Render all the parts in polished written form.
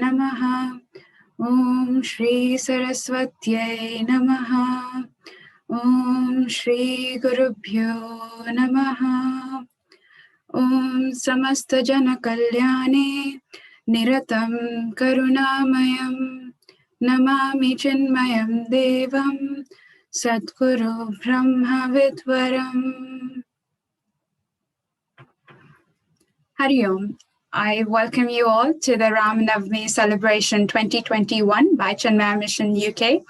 Namaha. Om Shri Saraswatyai Namaha. Om Shri Gurubhyo Namaha. Om Samasta Jana Kalyane Niratam Karunamayam Namami Chinmayam Devam Sadguru Brahma Vidvaram. Hari Om. I welcome you all to the Ram Navami celebration 2021 by Chinmaya Mission UK.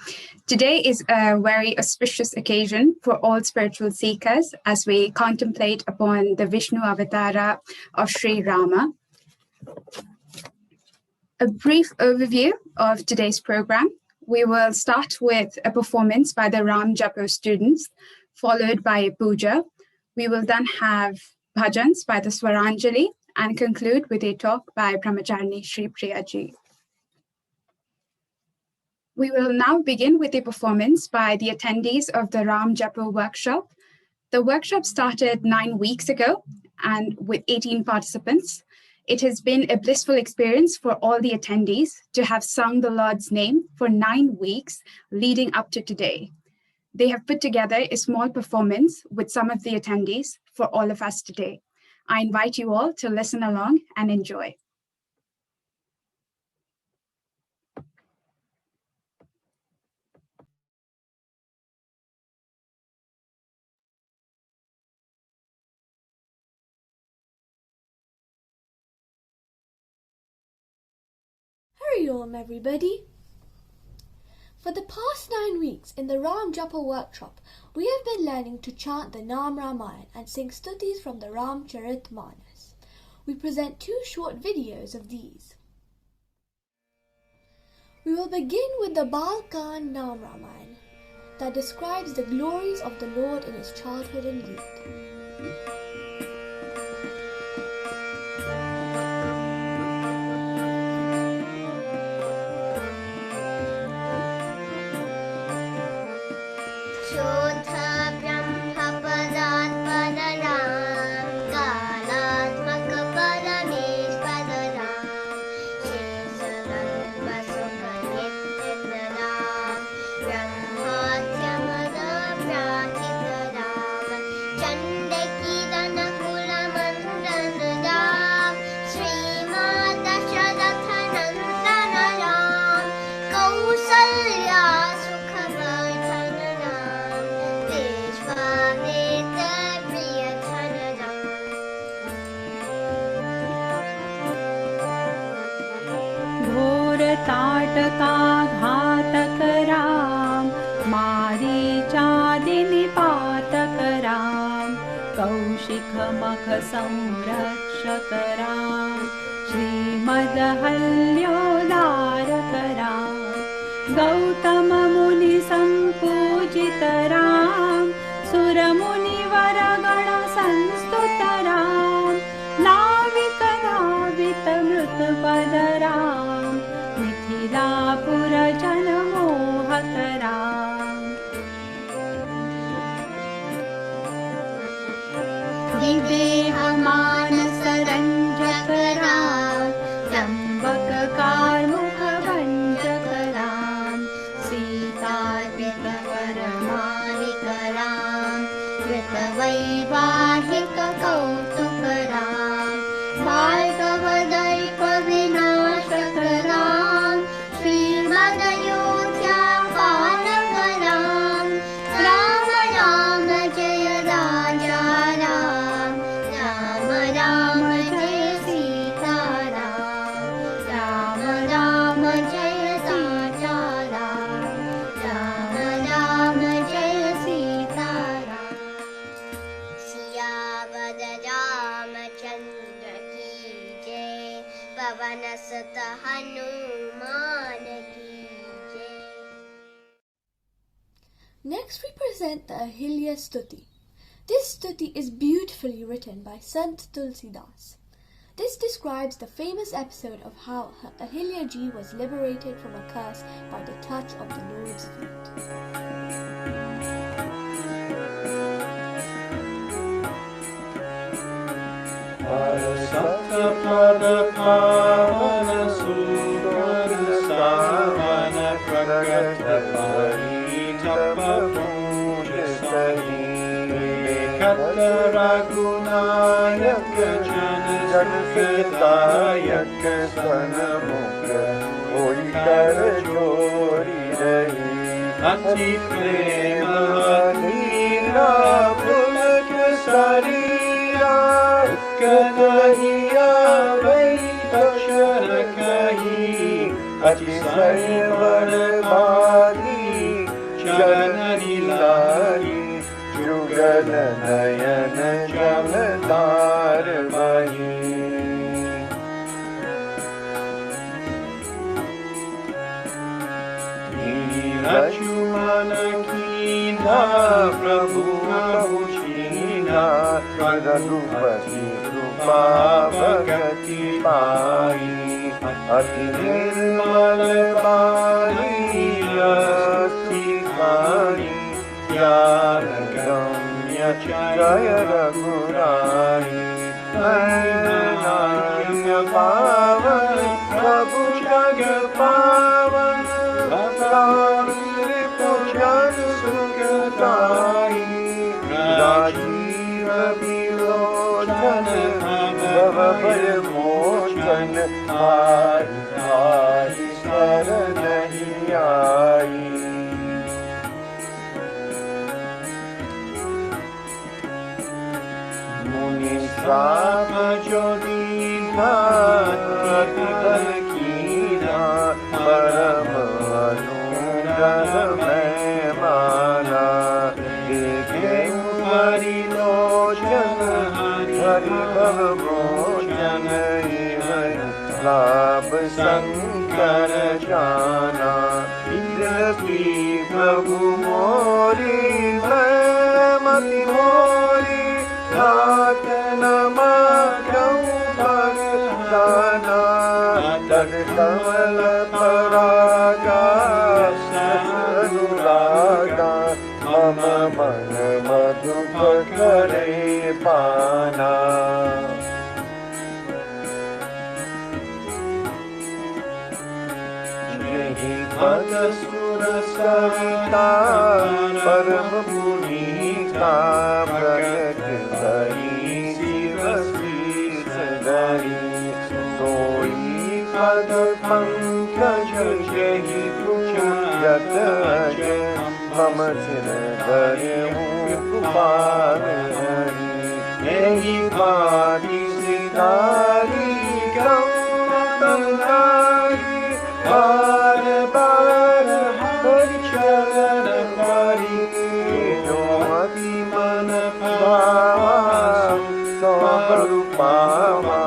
Today is a very auspicious occasion for all spiritual seekers as we contemplate upon the Vishnu Avatara of Sri Rama. A brief overview of today's program. We will start with a performance by the Ram Japo students, followed by a puja. We will then have bhajans by the Swaranjali and conclude with a talk by Brahmacharni Sri Priyaji. We will now begin with a performance by the attendees of the Ram Japo workshop. The workshop started 9 weeks ago and with 18 participants. It has been a blissful experience for all the attendees to have sung the Lord's name for 9 weeks leading up to today. They have put together a small performance with some of the attendees for all of us today. I invite you all to listen along and enjoy. Hari Om, everybody! For the past 9 weeks in the Ram Japa workshop, we have been learning to chant the Nam Ramayan and sing stutis from the Ram Charitmanas. We present 2 short videos of these. We will begin with the Balkan Nam Ramayan that describes the glories of the Lord in his childhood and youth. Tataka घातक राम मारीचादि निपातक राम कौशिक मख संरक्षक राम श्रीमदहल्योदारक राम गौतम मुनि संपूजित राम सुरमुनिवर गण संस्तुत राम नाविक धावित मृत पद राम मिथिलापुर जन मोहक राम विदेह मानस रंजक राम त्र्यंबक कार्मुक भंजक राम सीतार्पित वर मालिक राम कृत वैवाहिक कौतुक राम भार्गव दैप विनाशक राम श्रीमद अयोध्या पालक राम राम राम जय राजा राम राम राम जय सीता राम राम जय राजा राम राम जय सीता सियावर रामचंद्र की जय पवन सुत हनुमान की जय. Next we present the Ahilya Stuti. This stuti is beautifully written by Sant Tulsidas. This describes the famous episode of how Ahilya ji was liberated from a curse by the touch of the Lord's feet. Satapad Pavan Sura Bhagat परितप पूज सही खत रघुनायक जन सुखदायक सन्मुख होई कर जोरी रही अति प्रेम लीला पुलक शरीरा कन्हैया वै अक्षर कही अतिशय बड़भागी चरण लारी जुगल नयन जलधार बही लक्ष्मण कीन्हा प्रभु छीना रघुपति कृपा भगति पाई अति निर्मल बानी अति पानी ज्ञान गम्य जय रघुराई नान्य पावन प्रभु जग पावन पुजन सुखदाई राजीव विलोचन भव भय मोचन हारि हारि शरण आई मुनि श्राप जो दीना कीना परम अनुग्रह मैं माना देखे परिलोचन हरि भव मोचन लाभ शंकर जाना इंद्र की प्रभु मोरी मति मोरी ठाक नमा दाना तन कमल परागा अनुरागा मम मन मधुप करे पाना पद सुर सरिता परम पुनीता प्रगट हरि शिव शीर्ष धरि सोई पद पंकज जहि पूजत अजय मम सिर धरि कुपाल हरि एहि बारी सिधारी गौतमनारी बार बार हरि चरण हरि जो अति मन भावा सो पावा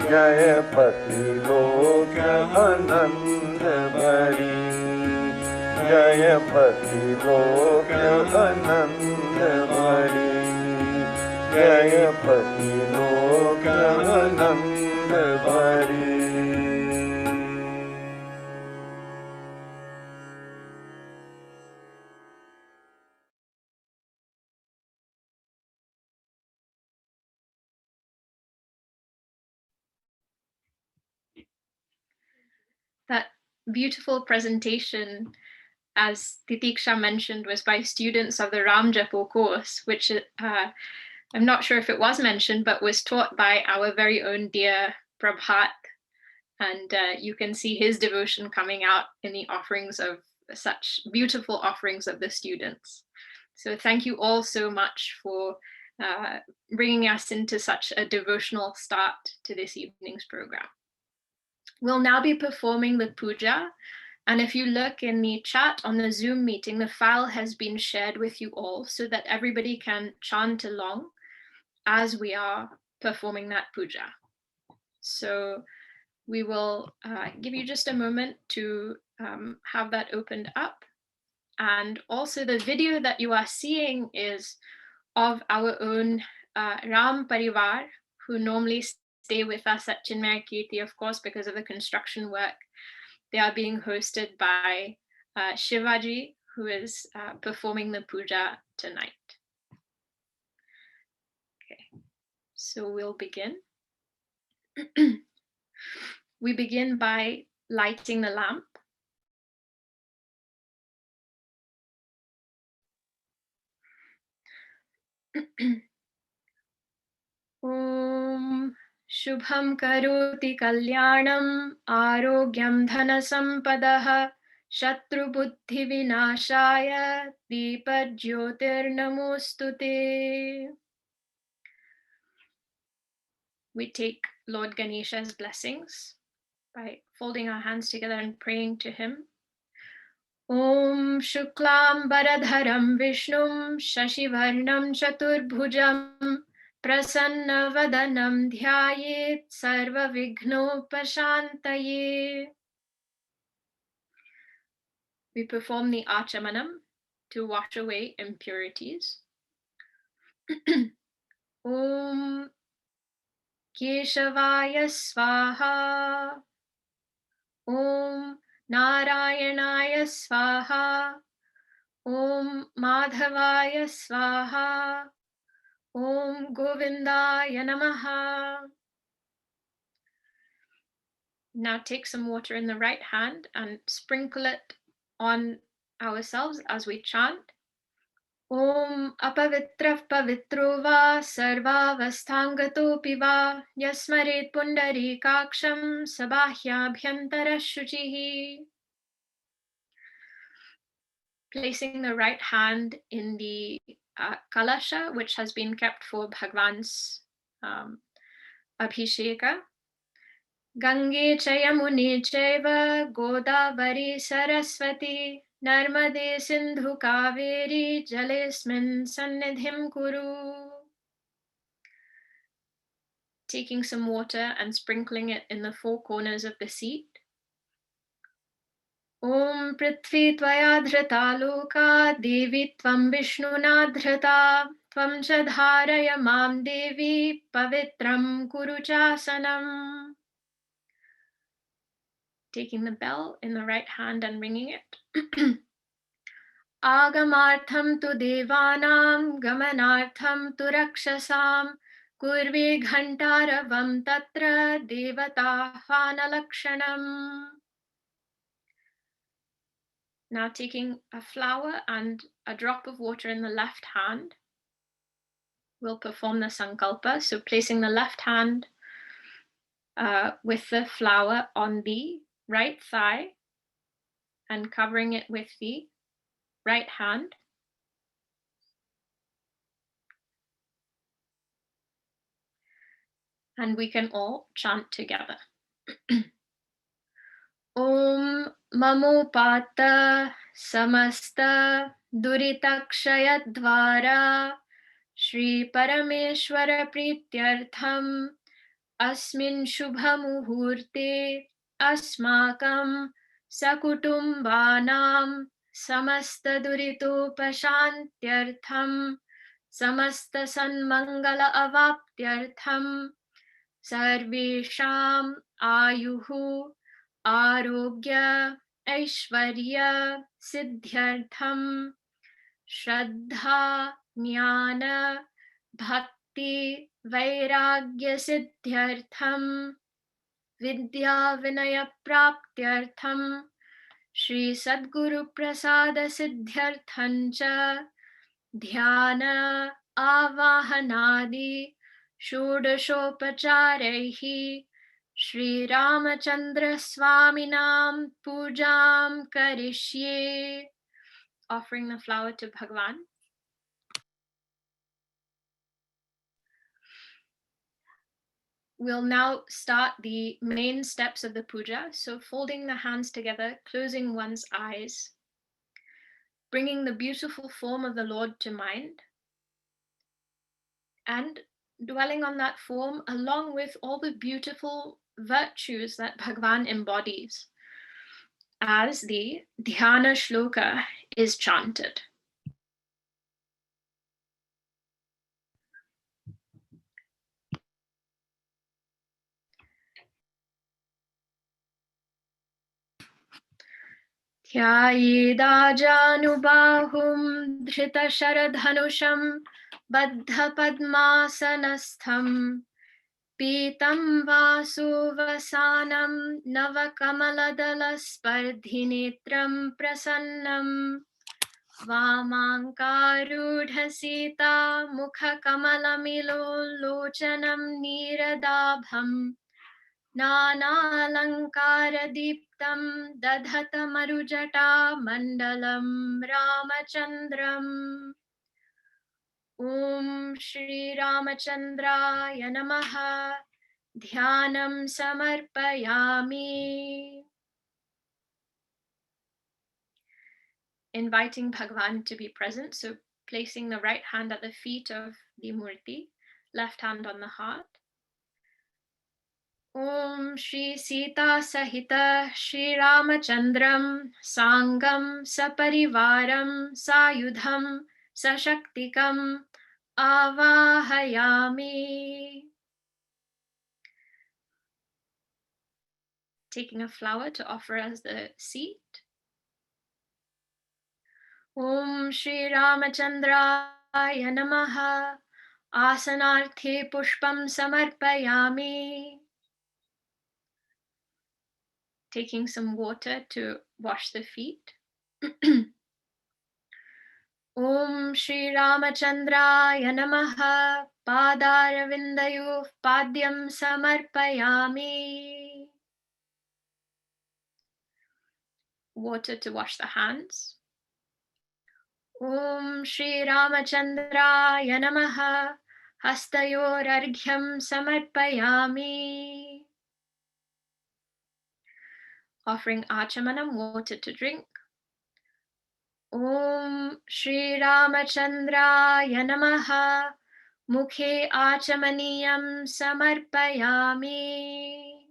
जय पति लोक आनंद भरी जय पति लोक आनंद भरी जय पति लोक आनंद भरी That beautiful presentation, as Titiksha mentioned, was by students of the Ram Japo course, which I'm not sure if it was mentioned, but was taught by our very own dear Prabhat. And you can see his devotion coming out in the offerings of such beautiful offerings of the students. So thank you all so much for bringing us into such a devotional start to this evening's program. We'll now be performing the puja. And if you look in the chat on the Zoom meeting, the file has been shared with you all so that everybody can chant along as we are performing that puja. So we will give you just a moment to have that opened up. And also the video that you are seeing is of our own Ram Parivar, who normally stay with us at Chinmaya Kirti, of course, because of the construction work. They are being hosted by Shivaji, who is performing the puja tonight. Okay, so we'll begin. We begin by lighting the lamp. Om Shubham Karoti Kalyanam Arogyam Dhanasampadaha Shatru Buddhi Vinashaya Deepajyotir Namostute. We take Lord Ganesha's blessings by folding our hands together and praying to him. Om Shuklam Baradharam Vishnum Shashivarnam Chaturbhujam Prasanna Vadanam Dhyayet Sarva Vighnopashantaye. We perform the Achamanam to wash away impurities. Om Keshavaya Swaha. Om Narayanaya Swaha. Om Madhavaya Swaha. Om Govindaya Namaha. Now take some water in the right hand and sprinkle it on ourselves as we chant. Om Apavitrah Pavitro Va Sarvavasthangato Piva Yasmaret Pundarikaksham Sabahya Shuchihi. Placing the right hand in the kalasha, which has been kept for Bhagwan's Abhisheka. Gange Chayamuni Chaiva Godavari Saraswati Narmade Sindhu Kaveri Jalesmin Sannidhim Kuru. Taking some water and sprinkling it in the four corners of the seat. Om Prithvi Tvaya Dhrita Loka Devi Tvam Vishnuna Dhrita Tvam Chadharaya Mam Devi Pavitram Kuru Chasanam. Taking the bell in the right hand and ringing it. Agamartham tu devanam gamanartham tu rakshasam kurve ghantaravam tatra devata lakshanam. Now taking a flower and a drop of water in the left hand, we'll perform the sankalpa. So placing the left hand with the flower on the right thigh and covering it with the right hand. And we can all chant together. Om Mamopata Samasta Duritakshayadvara Shri Parameshwara Prityartham Asmin Shubha Muhurte Asmakam Sakutumbanam Samasta Duritopashantyartham Samasta Sanmangala Avaptyartham Sarvesham Ayuhu Arogya Aishwarya Siddhyartham Shraddha Jnana Bhakti Vairagya Siddhyartham Vidya Vinaya Praptyartham Shri Sadguru Prasada Siddhyarthancha Dhyana Avahanadi Shodashopacharehi Shri Ramachandra Swaminam Pujam Karishye. Offering the flower to Bhagwan. We'll now start the main steps of the puja. So folding the hands together, closing one's eyes, bringing the beautiful form of the Lord to mind, and dwelling on that form along with all the beautiful virtues that Bhagwan embodies as the dhyana shloka is chanted. Dhyayedajanubahum dhritasharadhanusham baddhapadmasanastham Pītam Vasuvasanam Navakamaladalaspardhinetram Prasannam वामाङ्कारूढ Sita मुखकमलमिलोलोचनं नीरदाभम् नानालङ्कारदीप्तं दधतमरुजटा मण्डलं रामचन्द्रम् ॐ श्रीरामचन्द्राय नमः ध्यानं समर्पयामि. Inviting Bhagwan to be present, so placing the right hand at the feet of the Murti, left hand on the heart. Om Shri Sita Sahita Shri Ramachandram Sangam Saparivaram Sayudham Sashaktikam Avahayami. Taking a flower to offer as the seat. Om Shri Ramachandraya Namaha Asanarthe Pushpam Samarpayami. Taking some water to wash the feet. Om Shri Ramachandraya Namaha Padaravindayoh Padyam Samarpayami. Water to wash the hands. Om Shri Ramachandraya Namaha Hastayor Arghyam Samarpayami. Offering Achamanam, water to drink. Om Shri Ramachandraya Namaha Mukhe Achamaniyam Samarpayami.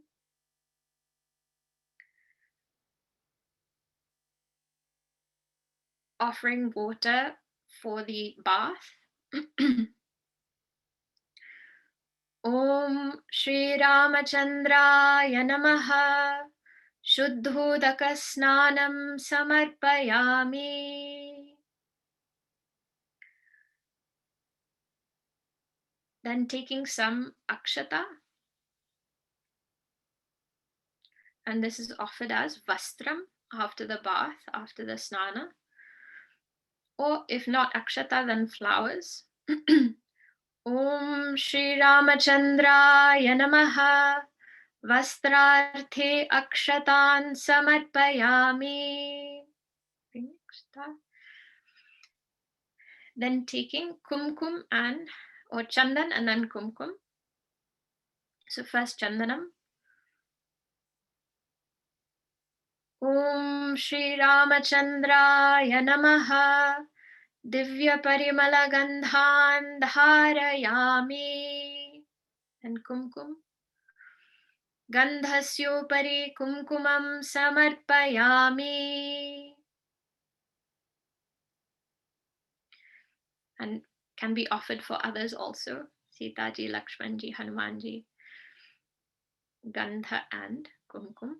Offering water for the bath. Om Shri Ramachandraya Namaha Shuddhodaka Snanam Samarpayami. Then taking some akshata, and this is offered as vastram after the bath, after the snana. Or if not akshata, then flowers. Om Shri Ramachandraya Namaha Vastrarthe Akshatan Samarpayami. Then taking kumkum or chandan and then kumkum. So first chandanam. Om Shri Ramachandraya Namaha Divya Parimala Gandhan Dharayami. And kumkum. Gandhasyopari kumkumam samarpayami. And can be offered for others also. Sitaji, Lakshmanji, Hanumanji. Gandha and kumkum.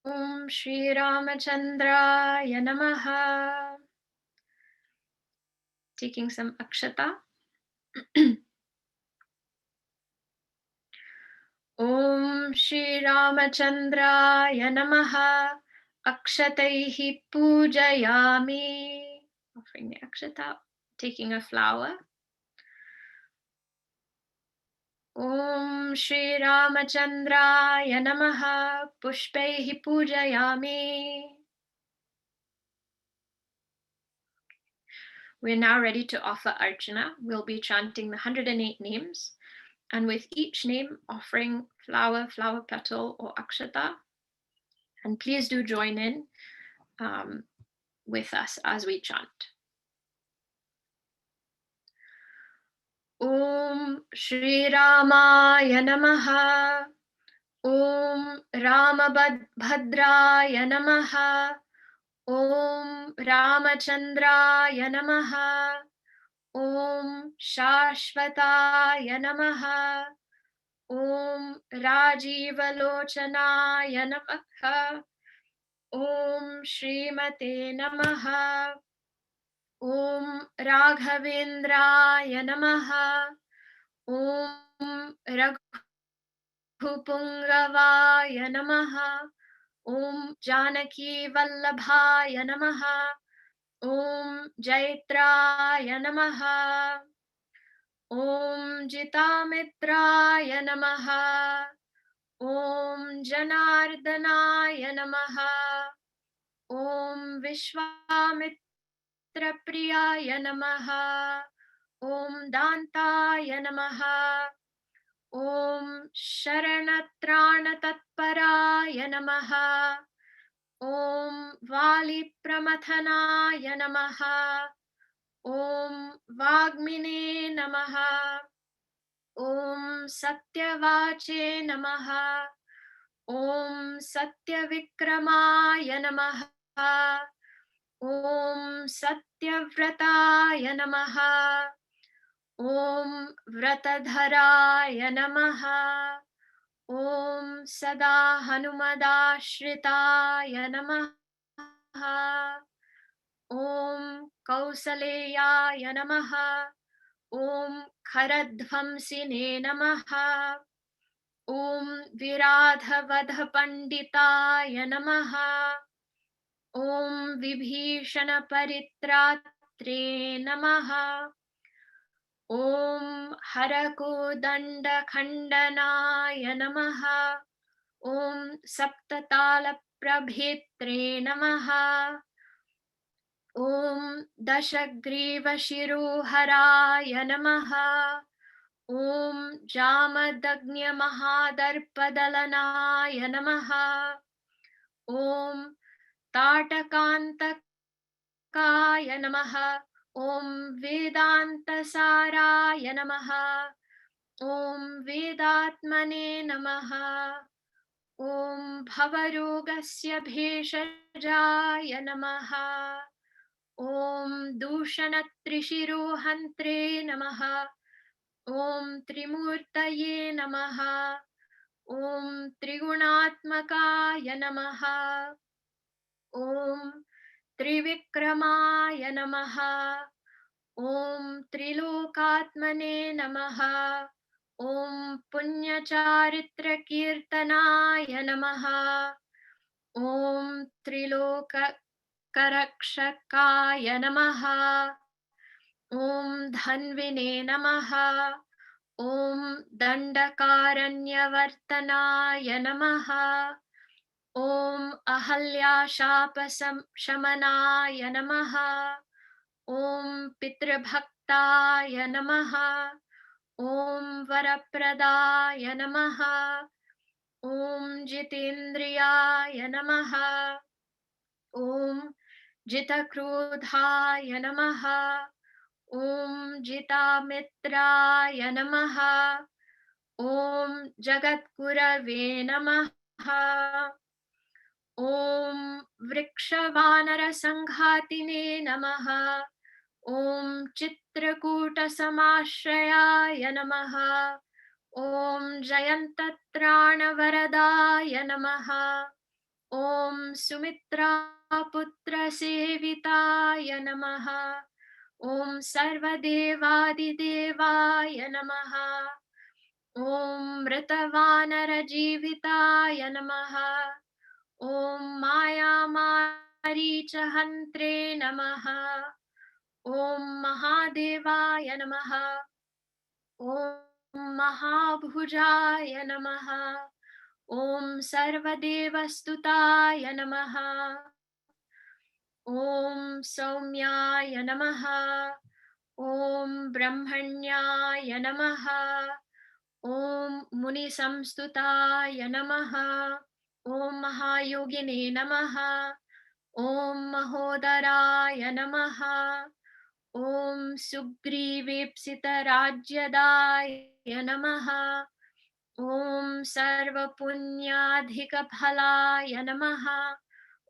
Om Shri Ramachandraya Namaha. Taking some akshata. Om Shri Ramachandraya Namaha Akshataihi Pujayami. Offering the akshata, taking a flower. Om Shri Ramachandraya Namaha Pushpaihi Pujayami. We're now ready to offer Archana. We'll be chanting the 108 names, and with each name offering flower, flower petal, or akshata. And please do join in with us as we chant. Om Shri Ramaya Namaha. Om Ramabhadraya Namaha. Om Ramachandraya Namaha. Om Shashvataya Namaha. Om Rajivalocanaya Namaha. Om Shrimate Namaha. Om Raghavendraya Namaha. Om Raghupungavaya Namaha. Om Janaki Vallabhaya Namaha. Om Jaitraya Namaha. Om Jitamitraya Namaha. Om Janardanaya Namaha. Om Vishwamitrapriyaya Namaha. Om Dantaya Namaha. Om Sharanatranatatparaya Namaha. Om Valipramathanaya Namaha. Om Vagmine Namaha. Om Satyavache Namaha. Om Satyavikramaya Namaha. Om Satyavrataya Namaha. Om Vratadharaya Namaha. Om Sada Hanumadashritaya Namaha. Om Kausaleyaya Namaha. Om Kharadvamsine Namaha. Om Viradhavadha Panditaya Namaha. Om Vibhishana Paritratre Namaha. Om Harakodanda Khandanaya Namaha. Om Saptatala Prabhitre Namaha. Om Dashagriva Shiroharaya Namaha. Om Jamadagnya Mahadarpadalanaya Namaha. Om Tatakantaka Namaha. Om Vedantasaraya Namaha. Om Vedatmane Namaha. Om Bhavarogasya Bheshajaya Namaha. Om Dushanatrishirohantre Namaha. Om Trimurtaye Namaha. Om Trigunatmakaya Namaha. Om Trivikramaya Namaha. Om Trilokatmane Namaha. Om Punyacharitra Kirtanaya Namaha. Om Trilokakarakshakaya Namaha. Om Dhanvine Namaha. Om Dandakaranya Namaha. Om Ahalya Shamanaya Namaha. Om Pitrabhaktaya Namaha. Om Varapradaya Namaha. Om Jitendriyaya Namaha. Om Jitakrodhaya Namaha. Om Jitamitraya Namaha. Om Jagatgurave Namaha. Om Vrikshavanara Sanghatine Namaha. Om Chitrakuta Samashrayaya Namaha. Om Jayantatrana Varadaya Namaha. Om Sumitra Putra Sevitaya Namaha. Om Sarvadevadidevaya Namaha. Om Mritavanara Jivitaya Namaha. Om Maya Marichahantre Namaha. Om Mahadevaya Namaha. Om Mahabhujaya Namaha. Om Sarvadevastutaya Namaha. Om Saumyaya Namaha. Om Brahmanyaya Namaha. Om Munisamstutaya Namaha. Om Mahayogine Namaha. Om Mahodaraya Namaha. Om Sugriveepsita Rajyadaya Namaha. Om Sarvapunyadhikaphalaya Namaha.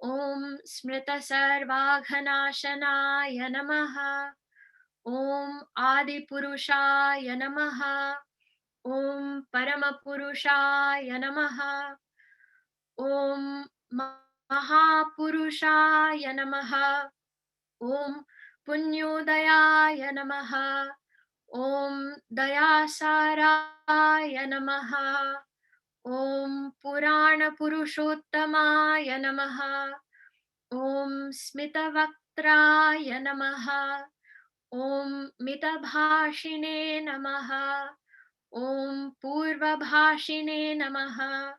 Om Smrita Sarvaghanashanaya Namaha. Om Adipurushaya Namaha. Om Paramapurushaya Namaha. Om Mahapurushaya Namaha. Om Punyodayaya Namaha. Om Dayasaraya Namaha. Om Purana Purushottamaya Namaha. Om Smitavaktraya Namaha. Om Mitabhashine Namaha. Om Purvabhashine Namaha.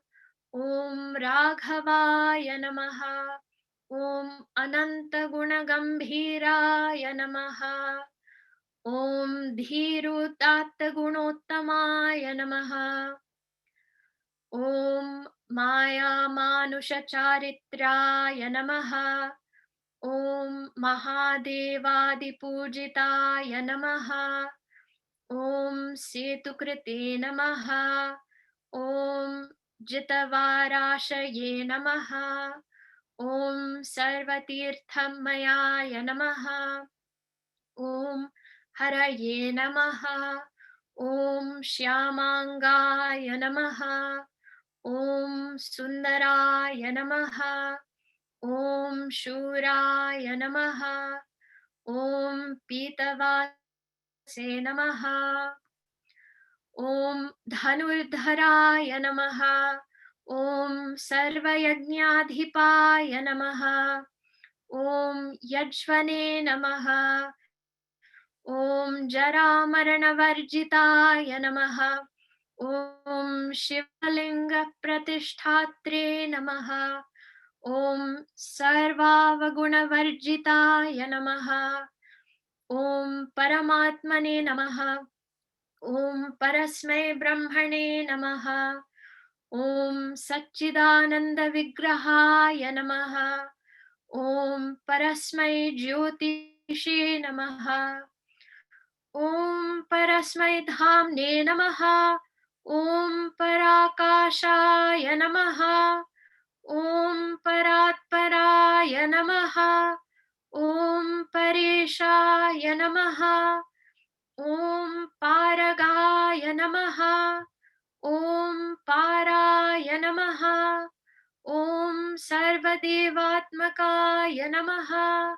Om Raghavaya Namaha. Om Anantagunagambhiraya Namaha. Om Dhirutattagunottamaya Namaha. Om Maya Manushacharitraya Namaha. Om Mahadevadipujitaya Namaha. Om Setukrite Namaha. Om Jitavarashaye Namaha. Om Sarvatirthamayaya Namaha. Om Haraye Namaha. Om Shyamangaya Namaha. Om Sundaraya Namaha. Om Shuraya Namaha. Om Pitavase Namaha. Om Dhanurdharaya Namaha. Om Sarvayajnadhipaya Namaha. Om Yajvane Namaha. Om Jaramaranavarjitaya Namaha. Om Shivalinga Pratishthatre Namaha. Om Sarvavagunavarjitaya Namaha. Om Paramatmane Namaha. Om Parasmai Brahmane Namaha. Om Satchidananda Vigrahaya Namaha. Om Parasmai Jyotishe Namaha. Om Parasmai Dhamne Namaha. Om Parakashaya Namaha. Om Paratparaya Namaha. Om Pareshaya Namaha. Om Paragaya Namaha. Om Paraya Namaha. Om Sarvadevatmakaya Namaha.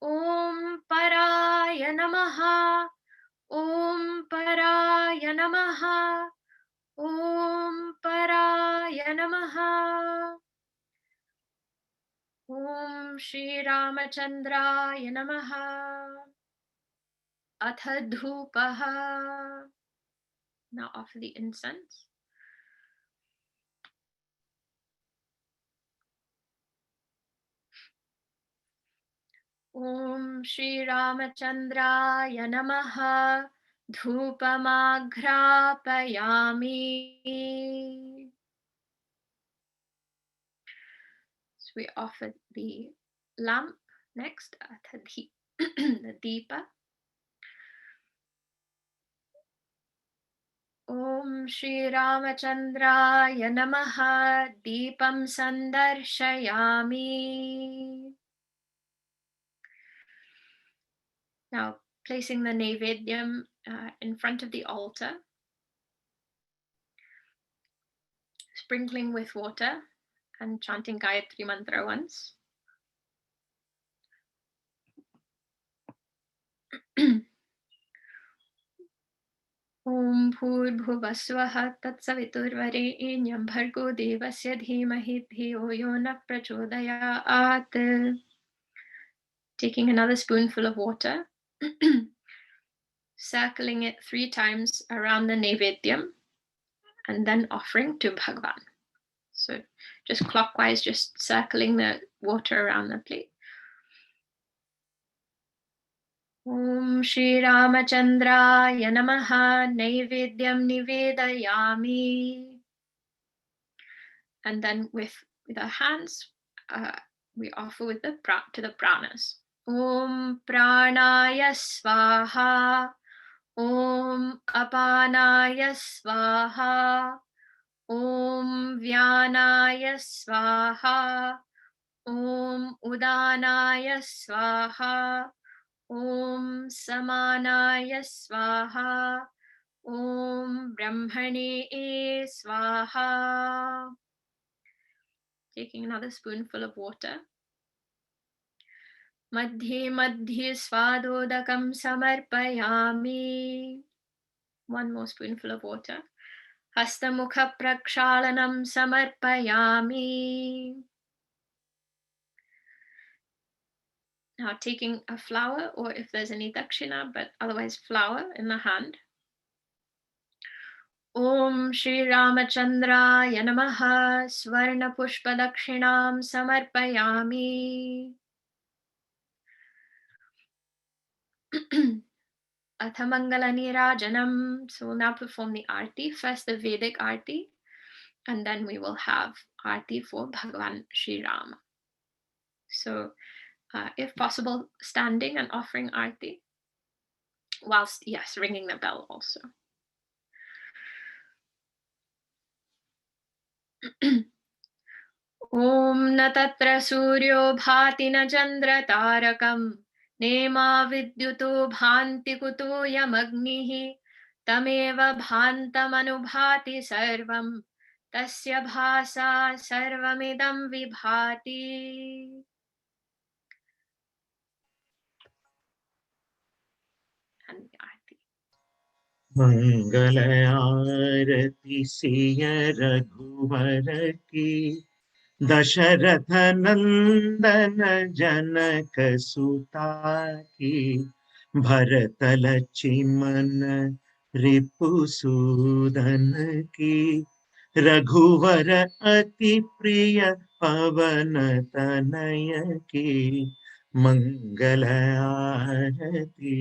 Om Paraya Namaha. Om Paraya Namaha. Om Paraya Namaha. Om Shri Ramachandraya Namaha. Atha Dhupaha. Now offer the incense. Om Shri Ramachandraya Namaha. Dhupamagrapayami. So we offer the lamp next, the deepa. Om Shri Ramachandraya Namaha. Deepam Sandarshayami. Now placing the Naivedyam in front of the altar, sprinkling with water and chanting Gayatri Mantra once. Om Bhurбhuvasvaha Tatsaviturvarenyam Bhargo Devasya Dhimahi Dhiyo Yo Na Prachodayat. Taking another spoonful of water, circling it 3 times around the Naivedyam, and then offering to Bhagwan. So just clockwise, just circling the water around the plate. Om Shri Ramachandraya Namaha. Naivedyam Nivedayami. And then with our hands, we offer with to the pranas. Om Pranaya Swaha. Om Apanaya Swaha. Om Vyanaya Swaha. Om Udanaya Swaha. Om Samanaya Swaha. Om Brahmane Swaha. Taking another spoonful of water, मध्ये मध्ये स्वादोदकं samarpayami. One more spoonful of water. Hastamukha prakshalanam samarpayami. Now taking a flower, or if there's any dakshina, but otherwise flower in the hand. Om Shri Ramachandraya Namaha Swarna Pushpa Dakshinam Samarpayami. Athamangala Nirajanam. So we'll now perform the Aarti, first the Vedic Aarti, and then we will have Aarti for Bhagavan Shri Rama. So if possible, standing and offering Aarti, whilst, yes, ringing the bell also. Om na tatra suryo bhati na chandra tarakam nema vidyuto bhanti kuto yamagnihi tameva bhantam anubhati sarvam tasya bhasa sarvamidam vibhati. And the Aarti. मंगल आरती सिय रघुवर की दशरथ नंदन जनक सुता की भरत लक्ष्मण रिपुसूदन की रघुवर अति प्रिय पवन तनय की मंगल आरती।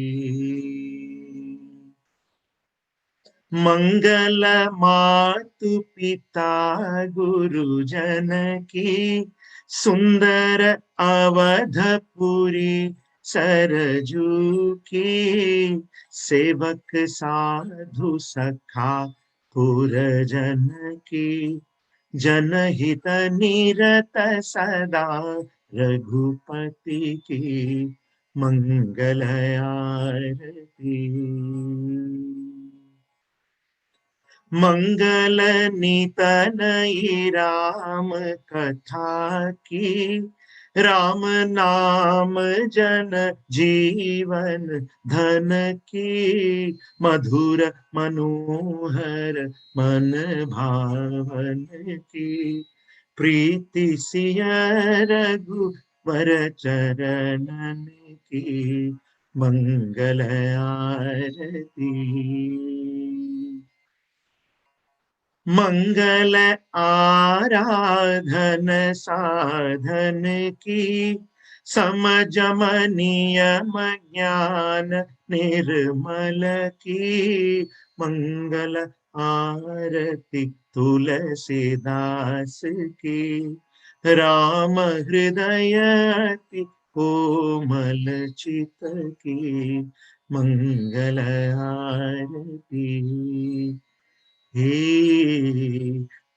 मंगल मातु पिता गुरुजन की सुंदर अवधपुरी सरजू की सेवक साधु सखा पुरजन की जनहित निरत सदा रघुपति की मंगल आरती। मंगल नितनई राम कथा की राम नाम जन जीवन धन की मधुर मनोहर मन भावन की प्रीति सिय रघुवर चरणन की मंगल आरती। मंगल आराधन साधन की समजमनियम ज्ञान निर्मल की मंगल आरती तुलसीदास की राम हृदय अति कोमल चित की मंगल आरती। हे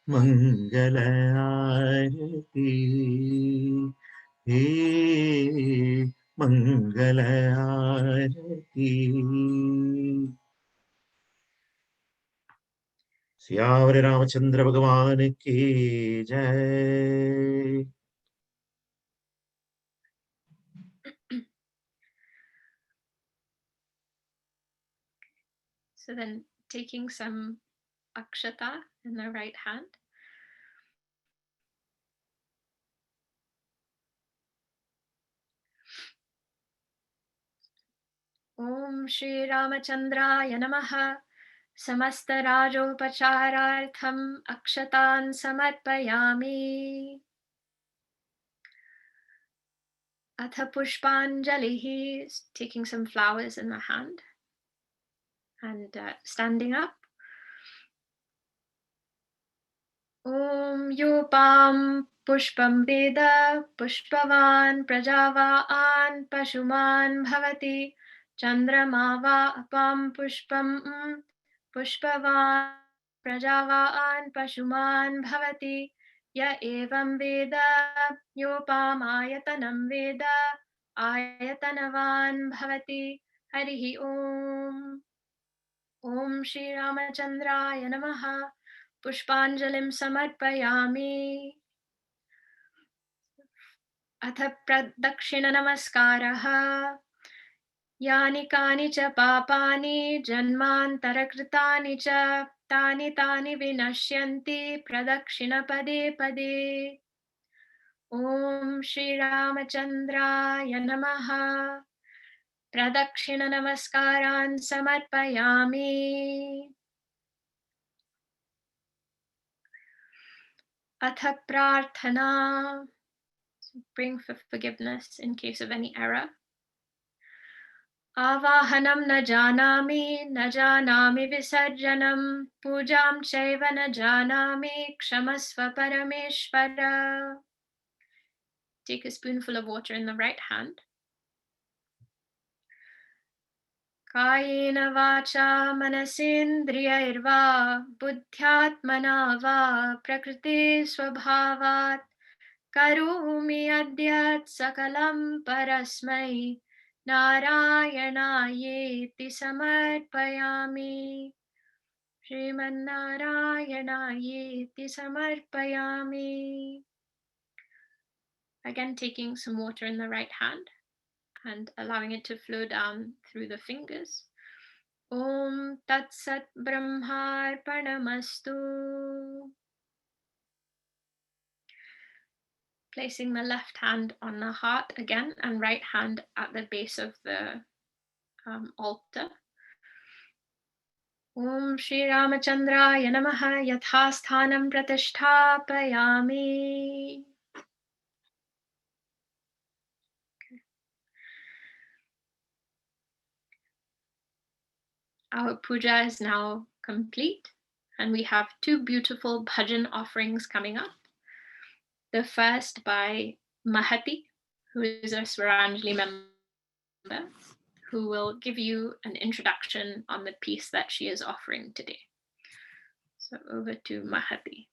मंगल आरती, हे मंगल आरती। सियावर रामचंद्र भगवान की जय। So then taking some akshata in the right hand. Om Shri Ramachandraya Namaha Samastarajopacharartham akshatan samarpayami. Atha pushpanjalihi, taking some flowers in the hand and standing up. Om yopam pushpam veda pushpavan prajavaan pashuman bhavati chandrama va apam pushpam pushpavan prajavaan pashuman bhavati ya evam veda yopamayatanam veda ayatanavan bhavati. Harihi Om. Om Shri Ramachandraya Namaha. Pushpanjalim samarpayami. Atha pradakshina namaskaraha yani kani cha papani janmantara cha tani tani vinashyanti pradakshina pade pade. Om Shri Ramachandraya Namaha. Pradakshina namaskaran samarpayami. Atha prarthana. Bring for forgiveness in case of any error. Avahanam na janami visarjanam, pujam chaiva na janami, kshamasva parameshvara. Take a spoonful of water in the right hand. Kayena vacha manasindriyairva, buddhyatmana va, prakriti swabhavat, karumi adyat sakalam parasmai, Narayanaayeti samarpayami. Srimannarayanayeti samarpayami. Again, taking some water in the right hand and allowing it to flow down through the fingers. Om Tat Sat Brahmarpanamastu. Placing the left hand on the heart again and right hand at the base of the altar. Om Shri Ramachandraya Namaha Yathasthanam Pratisthapayami. Our puja is now complete, and we have two beautiful bhajan offerings coming up. The first by Mahati, who is a Swaranjali member, who will give you an introduction on the piece that she is offering today. So over to Mahati.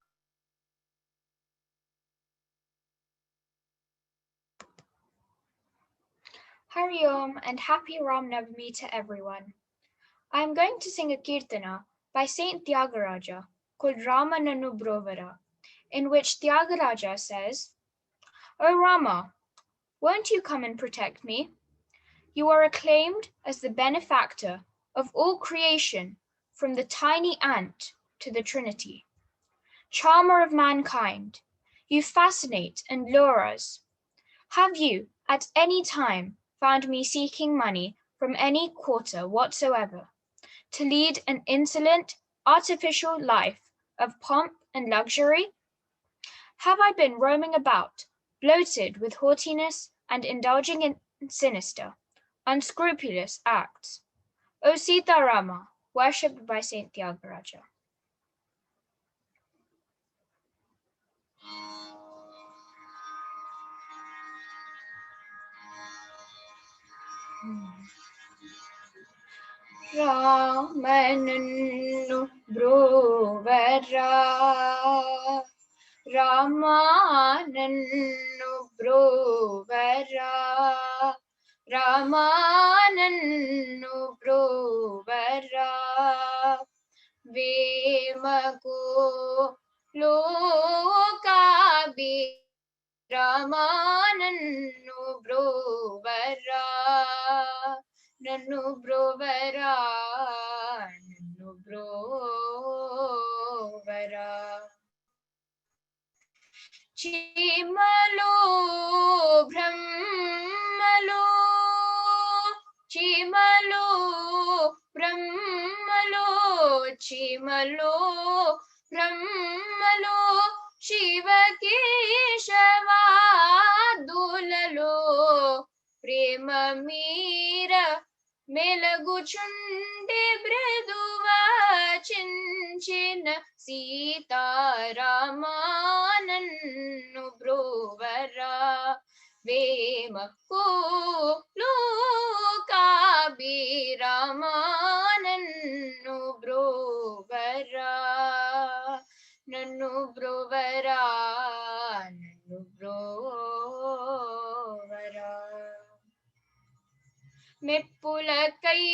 Hari Om and happy Ram Navami to everyone. I am going to sing a kirtana by Saint Tyagaraja called Rama Nanu Brovara, in which Tyagaraja says, "O Rama, won't you come and protect me? You are acclaimed as the benefactor of all creation, from the tiny ant to the Trinity. Charmer of mankind, you fascinate and lure us. Have you at any time found me seeking money from any quarter whatsoever, to lead an insolent, artificial life of pomp and luxury? Have I been roaming about, bloated with haughtiness and indulging in sinister, unscrupulous acts? O Sita Rama, worshipped by Saint Tyagaraja." Ramanannu brovara, Ramanannu brovara, Ramanannu brovara, Vemako lokabi, Ramanannu brovara, Nanu brovara, Nanu brovara. Chimalo brahmalo, chimalo brahmalo, chimalo brahmalo, Shiva Keshava dulalo, prema mira Melaguchundi Breduva Chinchina Sita Ramanannu Brovara, Vema Ko Lokabi Ramanannu Brovara, Nannu Brovara, Nannu Brovara. Meppulakai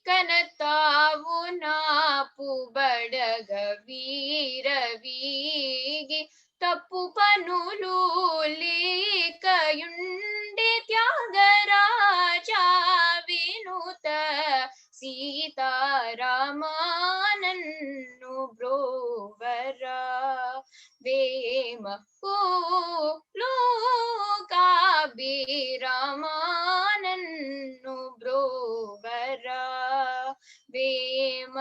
kanatavu napu badaga veera veegi tappu panulu leka ಸೀತಾರಾಮನನ್ನು ಬ್ರೋವರ Vema ಲೋಕಾಭಿರಾಮನನ್ನು ಬ್ರೋವರ Vema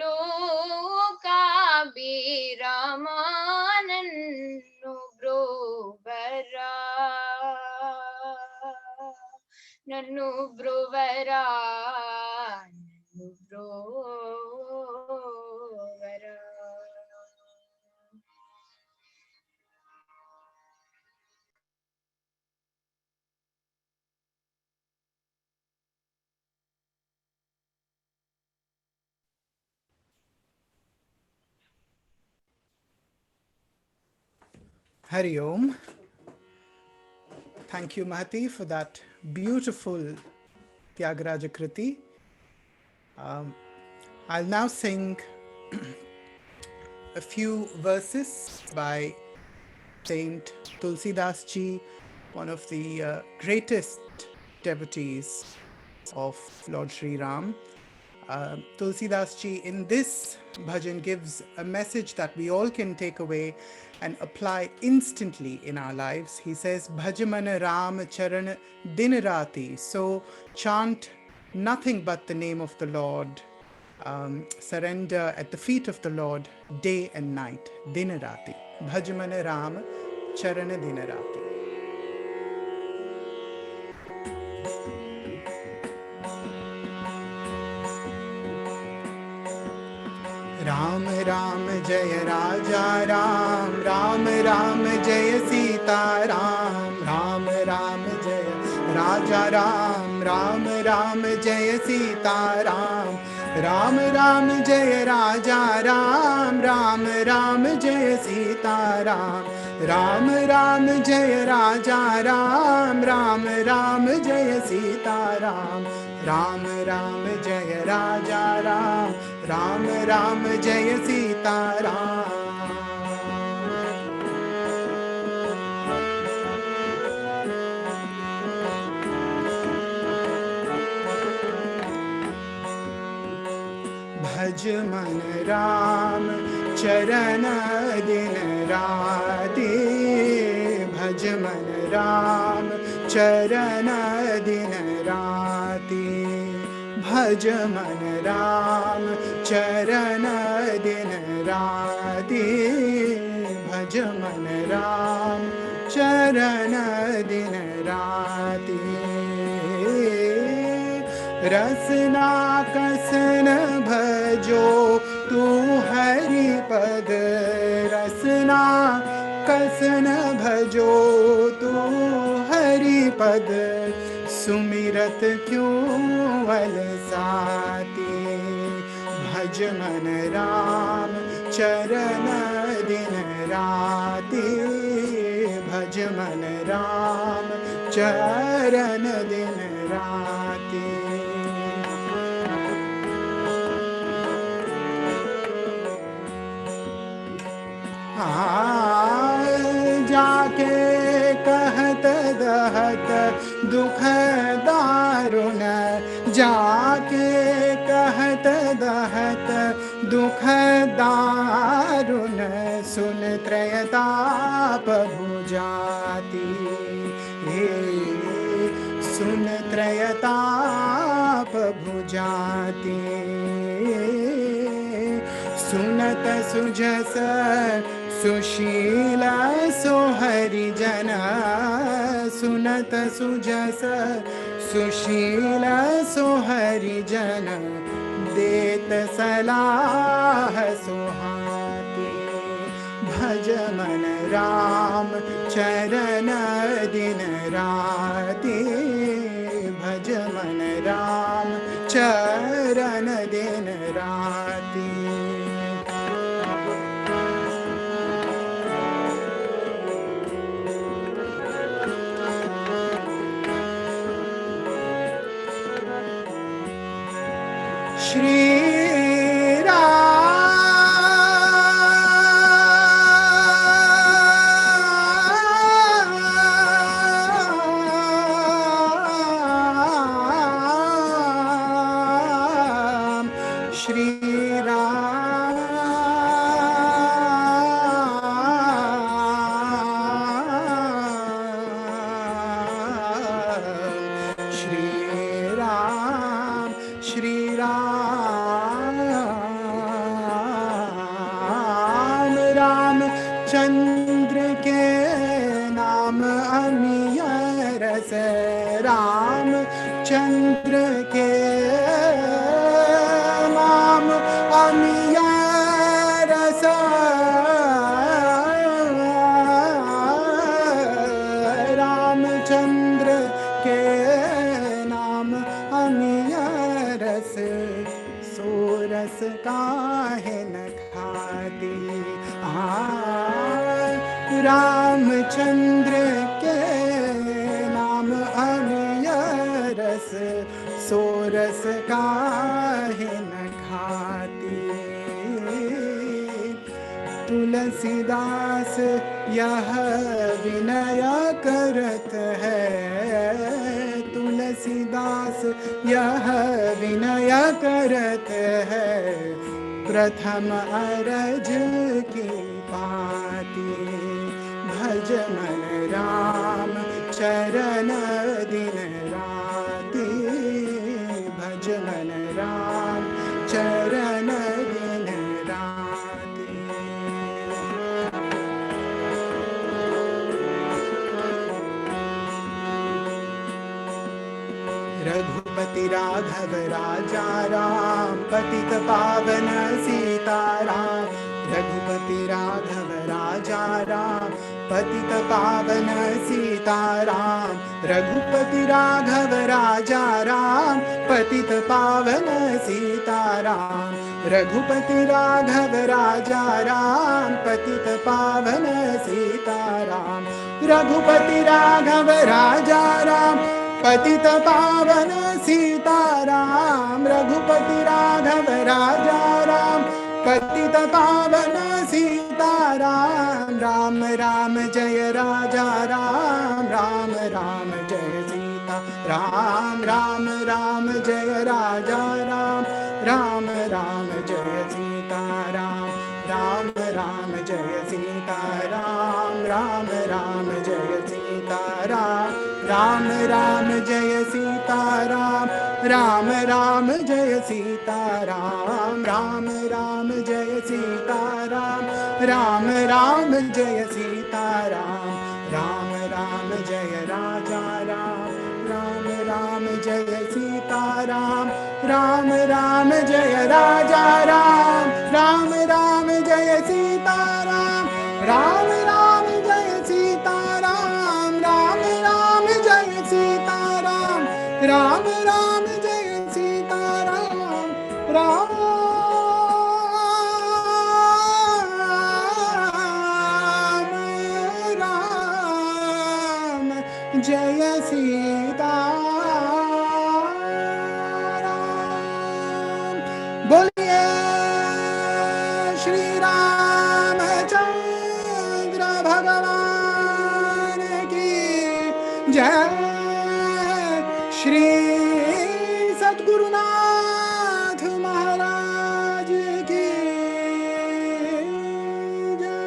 ಲೋಕಾಭಿರಾಮನನ್ನು ಬ್ರೋವರ ನನ್ನು ಬ್ರೋವರ ನನ್ನು ಬ್ರೋವರ. Hari Om. Thank you, Mahati, for that beautiful Tyagaraja Kriti. I'll now sing a few verses by Saint Tulsidas Ji, one of the greatest devotees of Lord Sri Ram. Tulsidas Ji in this bhajan gives a message that we all can take away and apply instantly in our lives. He says, Bhajamana Ram Charan Din Rati. So chant nothing but the name of the Lord. Surrender at the feet of the Lord day and night. Din Rati. Bhajamana Ram Charan Din Rati. Ram Ram जय राजा राम, राम राम जय सीता राम, राम राम जय राजा राम, राम राम जय सीता राम, राम राम जय राजा राम, राम राम जय सीता राम, राम राम जय राजा राम, राम राम जय सीता राम, राम राम जय राजा राम, राम राम जय सीता राम. भज मन राम चरण दिन राति, भज मन राम चरण दिन राति, भज मन राम चरण दिन राति, भज मन राम चरण दिन राति. रसना कसन भजो तू हरि पद, रसना कसन भजो तू हरि पद, सुमिरत क्यों अलसाती. भज मन राम चरण दिन राति, भज मन राम चरण दिन राति. जाके कहत दहत दुख दारुण, जाके कहत दहत दुख दारुण, सुन त्रयताप भुजाति. सुन त्रयताप भुजाति. सुनत सुजस सुशील सोहरिजन, सुनत सुजस सुशील सोहरिजन, देत सलाह सुहाती. भज मन राम चरण दिन राति, भज मन राम चरण दिन राति. श्री नाम अमीय रस राम चंद्र के नाम अमीय रस रामचंद्र के नाम अमीय रस सोरस काहे न खाती रामचंद्र के नाम अमीय रस सोरस काहे न खाती तुलसीदास यह विनय करत है तुलसीदास यह विनय करत है प्रथम अरज की पाती भज मन राम चरण दिन राती भज मन राम चरण दिन राती रघुपति राघव राजा राम पतित पावन सीताराम रघुपति राघव राजा राम पतित पावन सीताराम रघुपति राघव राजा राम पतित पावन सीताराम रघुपति राघव राजा राम पतित पावन सीताराम रघुपति राघव राजा राम पतित पावन सीताराम रघुपति राघव राजा राम पतित पावन सीताराम राम राम जय राजा राम राम राम जय सीता राम राम राम जय राजा राम राम राम जय सीता राम राम राम जय सीता राम राम राम जय सीता राम राम राम जय सीता राम राम राम जय सीता राम राम राम जय सीता राम राम राम जय सीता राम राम राम जय राजा राम राम राम जय सीता राम राम राम जय राजा राम राम राम जय सीता राम राम राम जय सीता राम राम राम जय सीता राम राम राम जय सीता राम राम राम जय सीता राम बोलिए श्री रामचंद्र भगवान की जय श्री सद्गुरुनाथ महाराज की जय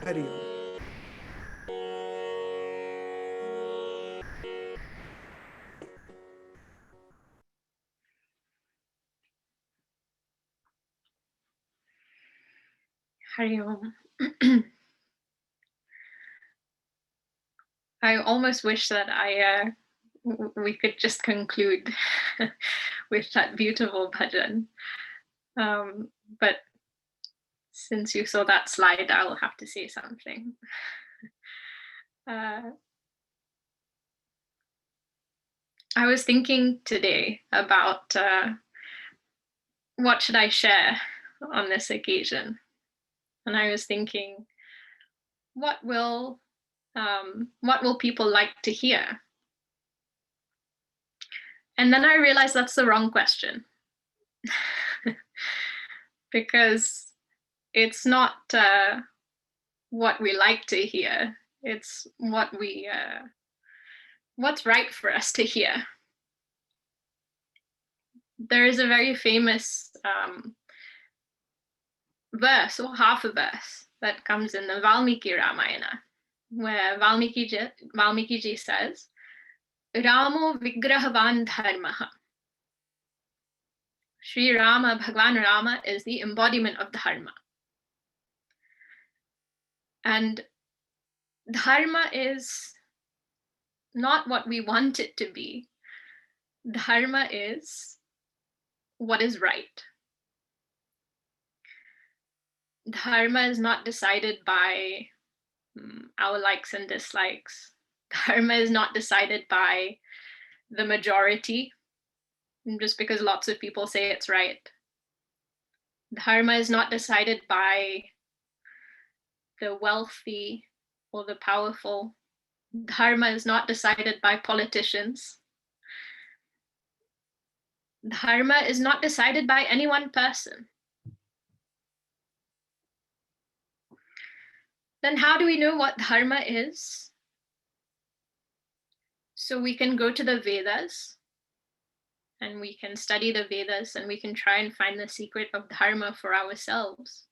हरि ओम Hari Om. I almost wish that we could just conclude with that beautiful bhajan. But since you saw that slide, I'll have to say something. I was thinking today about what should I share on this occasion, and I was thinking, what will people like to hear? And then I realized that's the wrong question, because it's not what we like to hear. It's what's right for us to hear. There is a very famous verse, or half a verse, that comes in the CMUK Ramayana, where Valmiki ji says, Ramo Vigrahavan Dharmaha. Sri Rama, Bhagwan Rama, is the embodiment of dharma. And dharma is not what we want it to be. Dharma is what is right. Dharma is not decided by our likes and dislikes. Dharma is not decided by the majority, just because lots of people say it's right. Dharma is not decided by the wealthy or the powerful. Dharma is not decided by politicians. Dharma is not decided by any one person. Then how do we know what dharma is? So we can go to the Vedas and we can study the Vedas and we can try and find the secret of dharma for ourselves.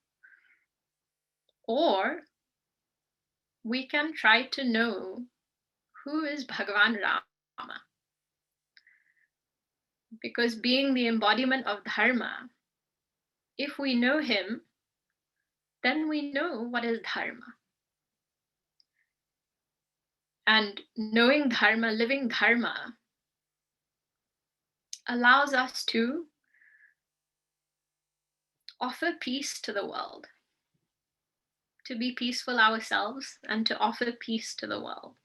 Or we can try to know who is Bhagavan Rama. Because being the embodiment of dharma, if we know him, then we know what is dharma. And knowing dharma, living dharma, allows us to offer peace to the world, to be peaceful ourselves and to offer peace to the world.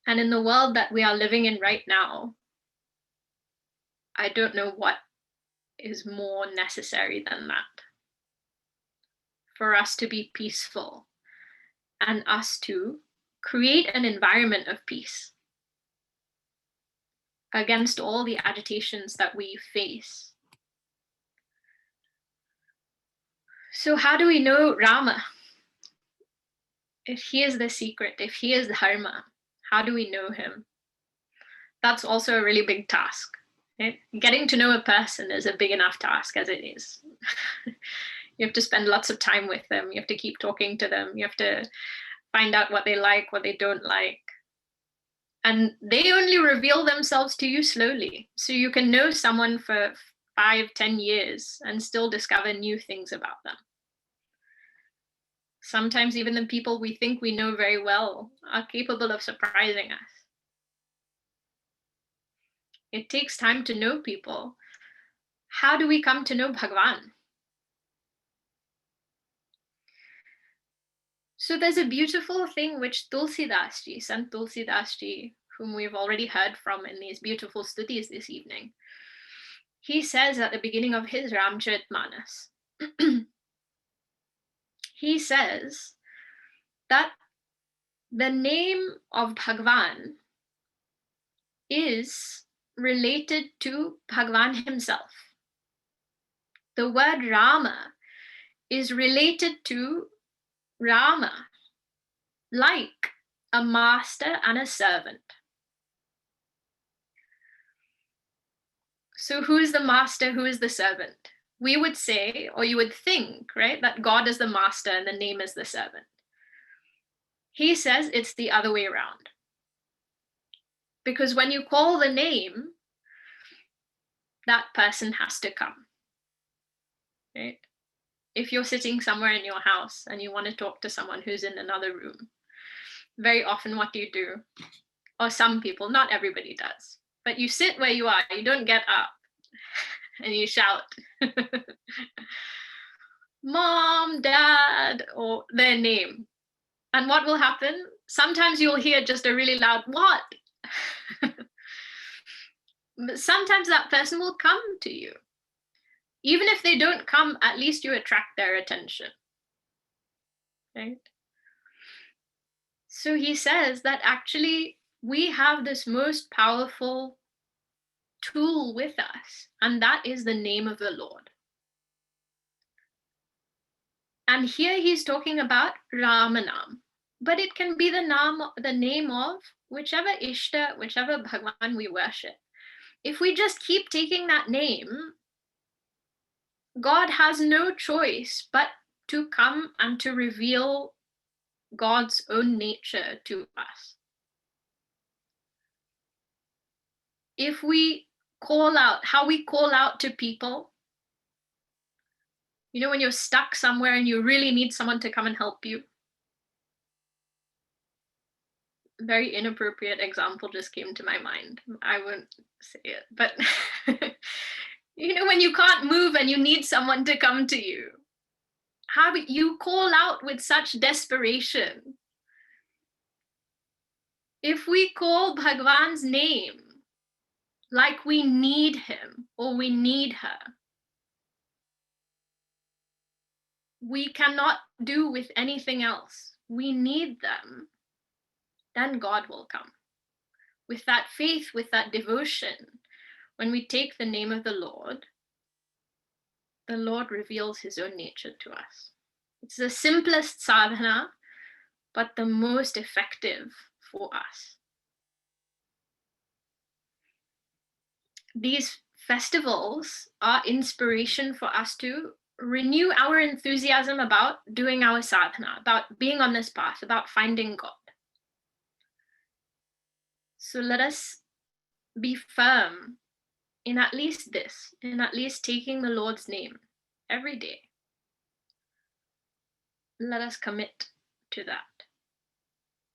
And in the world that we are living in right now, I don't know what is more necessary than that. For us to be peaceful and us to create an environment of peace against all the agitations that we face. So how do we know Rama? If he is the secret, if he is dharma, how do we know him? That's also a really big task. Right? Getting to know a person is a big enough task as it is. You have to spend lots of time with them. You have to keep talking to them. You have to find out what they like, what they don't like. And they only reveal themselves to you slowly. So you can know someone for 5-10 years and still discover new things about them. Sometimes even the people we think we know very well are capable of surprising us. It takes time to know people. How do we come to know Bhagavan? So there's a beautiful thing which Tulsidas Ji, Sant Tulsidas Ji, whom we've already heard from in these beautiful stutis this evening, he says at the beginning of his Ramcharitmanas, he says that the name of Bhagavan is related to Bhagavan himself. The word Rama is related to Rama, like a master and a servant. So who is the master, who is the servant? We would say, or you would think, right, that God is the master and the name is the servant. He says it's the other way around. Because when you call the name, that person has to come, right? If you're sitting somewhere in your house and you want to talk to someone who's in another room, very often what do you do? Or some people, not everybody does, but you sit where you are, you don't get up and you shout, Mom, Dad, or their name. And what will happen? Sometimes you'll hear just a really loud, what? But sometimes that person will come to you. Even if they don't come, at least you attract their attention, right? So he says that actually we have this most powerful tool with us, and that is the name of the Lord. And here he's talking about Ramanam, but it can be the name of whichever Ishta, whichever Bhagwan we worship. If we just keep taking that name, God has no choice but to come and to reveal God's own nature to us. If we call out, how we call out to people, you know, when you're stuck somewhere and you really need someone to come and help you, very inappropriate example just came to my mind. I won't say it, but you know, when you can't move and you need someone to come to you, how you call out with such desperation. If we call Bhagwan's name like we need him or we need her, we cannot do with anything else. We need them. Then God will come. With that faith, with that devotion, when we take the name of the Lord reveals his own nature to us. It's the simplest sadhana, but the most effective for us. These festivals are inspiration for us to renew our enthusiasm about doing our sadhana, about being on this path, about finding God. So let us be firm in at least this, in at least taking the Lord's name every day. Let us commit to that,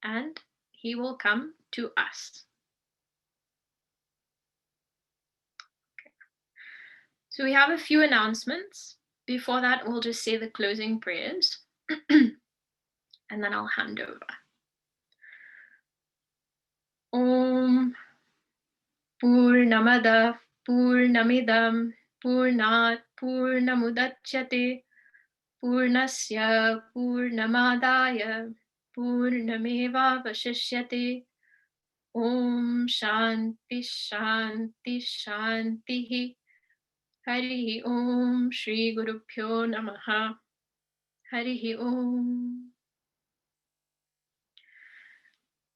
and he will come to us. Okay. So we have a few announcements. Before that, we'll just say the closing prayers, and then I'll hand over. Om Purnamada Purnamidam Purnat Purnamudachyate Purnasya Purnamadaya Purnameva Vashishyate. Om Shanti Shanti Shanti. Hari Om Shri Guru Pyo Namaha. Hari Om.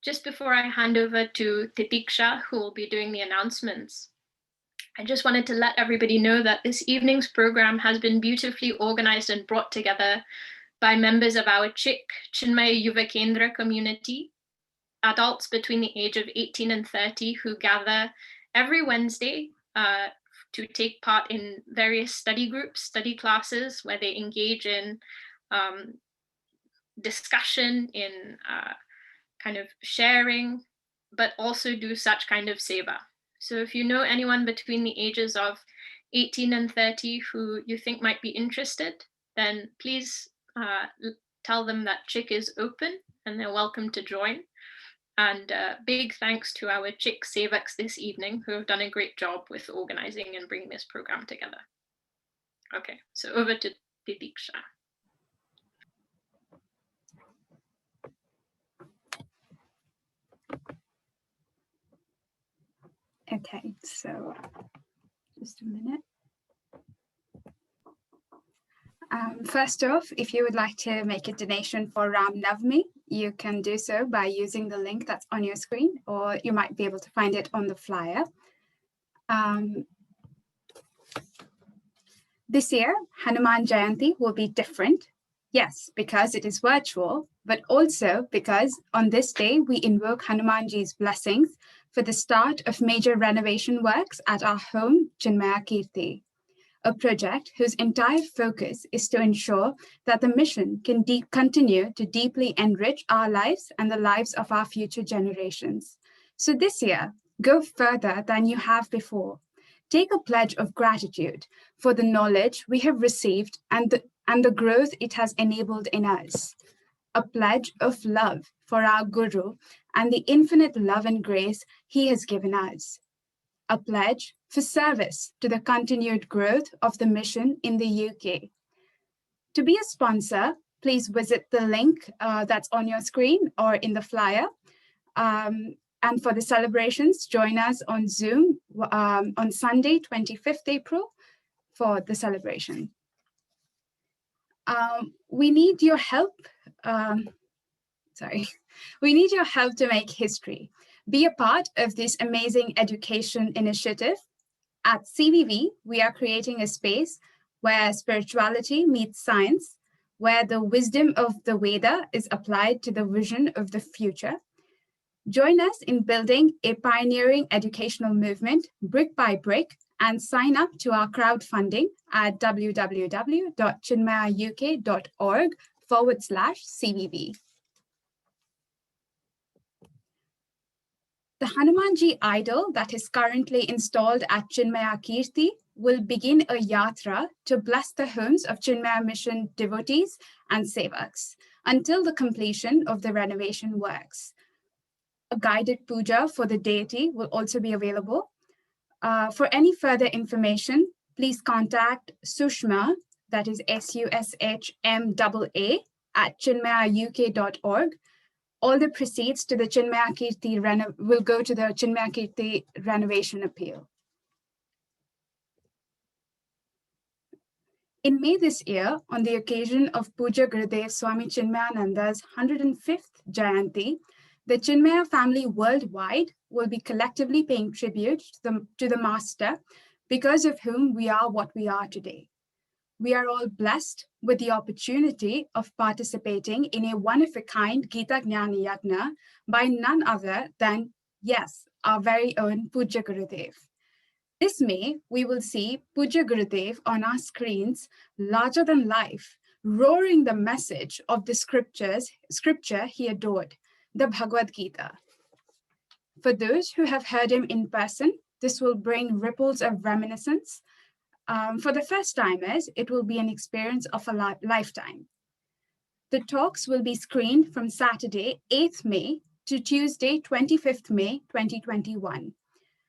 Just before I hand over to Titiksha, who will be doing the announcements, I just wanted to let everybody know that this evening's program has been beautifully organized and brought together by members of our CHIK, Chinmaya Yuva Kendra community, adults between the age of 18 and 30 who gather every Wednesday to take part in various study groups, study classes, where they engage in discussion, in kind of sharing, but also do such kind of seva. So if you know anyone between the ages of 18 and 30 who you think might be interested, then please tell them that CHIK is open and they're welcome to join. And big thanks to our CHIK Sevaks this evening, who have done a great job with organizing and bringing this program together. Okay, so over to Titiksha. Okay, so just a minute. First off, if you would like to make a donation for Ram Navami, you can do so by using the link that's on your screen, or you might be able to find it on the flyer. This year, Hanuman Jayanti will be different. Yes, because it is virtual, but also because on this day, we invoke Hanumanji's blessings for the start of major renovation works at our home, Chinmaya Kirti, a project whose entire focus is to ensure that the mission can continue to deeply enrich our lives and the lives of our future generations. So this year, go further than you have before. Take a pledge of gratitude for the knowledge we have received and the growth it has enabled in us. A pledge of love for our Guru and the infinite love and grace he has given us. A pledge for service to the continued growth of the mission in the UK. To be a sponsor, please visit the link that's on your screen or in the flyer. And for the celebrations, join us on Zoom on Sunday, 25th April for the celebration. We need your help. We need your help to make history. Be a part of this amazing education initiative. At CVV, we are creating a space where spirituality meets science, where the wisdom of the Veda is applied to the vision of the future. Join us in building a pioneering educational movement brick by brick and sign up to our crowdfunding at www.chinmayauk.org/CVV. The Hanumanji idol that is currently installed at Chinmaya Kirti will begin a yatra to bless the homes of Chinmaya Mission devotees and sevaks until the completion of the renovation works. A guided puja for the deity will also be available. For any further information, please contact Sushma, that is SUSHMAA, at chinmayuk.org. All the proceeds to the Chinmaya Kirti will go to the Chinmaya Kirti renovation appeal. In May this year, on the occasion of Puja Gurudev Swami Chinmayananda's 105th Jayanti, the Chinmaya family worldwide will be collectively paying tribute to the Master, because of whom we are what we are today. We are all blessed with the opportunity of participating in a one-of-a-kind Gita Jnani Yagna by none other than, yes, our very own Puja Gurudev. This May, we will see Puja Gurudev on our screens, larger than life, roaring the message of the scripture he adored, the Bhagavad Gita. For those who have heard him in person, this will bring ripples of reminiscence. For the first timers, it will be an experience of a lifetime. The talks will be screened from Saturday, 8th May to Tuesday, 25th May, 2021.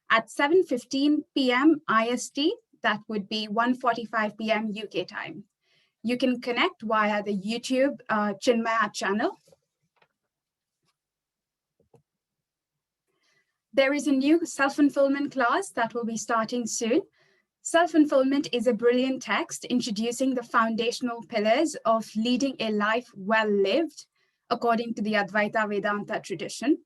At 7:15 p.m. IST, that would be 1:45 p.m. UK time. You can connect via the YouTube Chinmaya channel. There is a new self-fulfillment class that will be starting soon. Self-fulfillment is a brilliant text introducing the foundational pillars of leading a life well lived, according to the Advaita Vedanta tradition.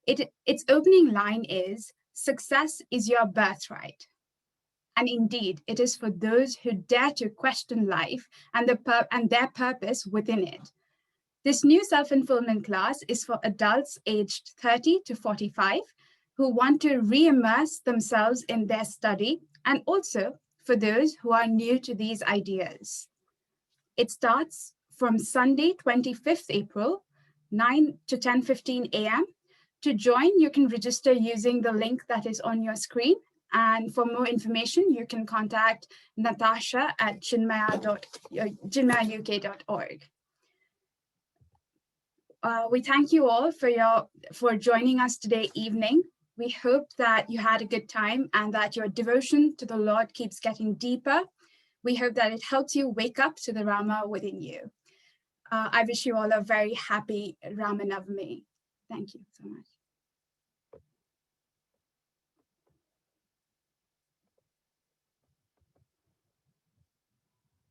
Its opening line is, "Success is your birthright." And indeed, it is for those who dare to question life and their purpose within it. This new self-fulfillment class is for adults aged 30 to 45 who want to re-immerse themselves in their study, and also for those who are new to these ideas. It starts from Sunday, 25th April, 9 to 10:15 a.m. To join, you can register using the link that is on your screen. And for more information, you can contact Natasha at chinmayuk.org. We thank you all for joining us today evening. We hope that you had a good time and that your devotion to the Lord keeps getting deeper. We hope that it helps you wake up to the Rama within you. I wish you all a very happy Ram Navami. Thank you so much.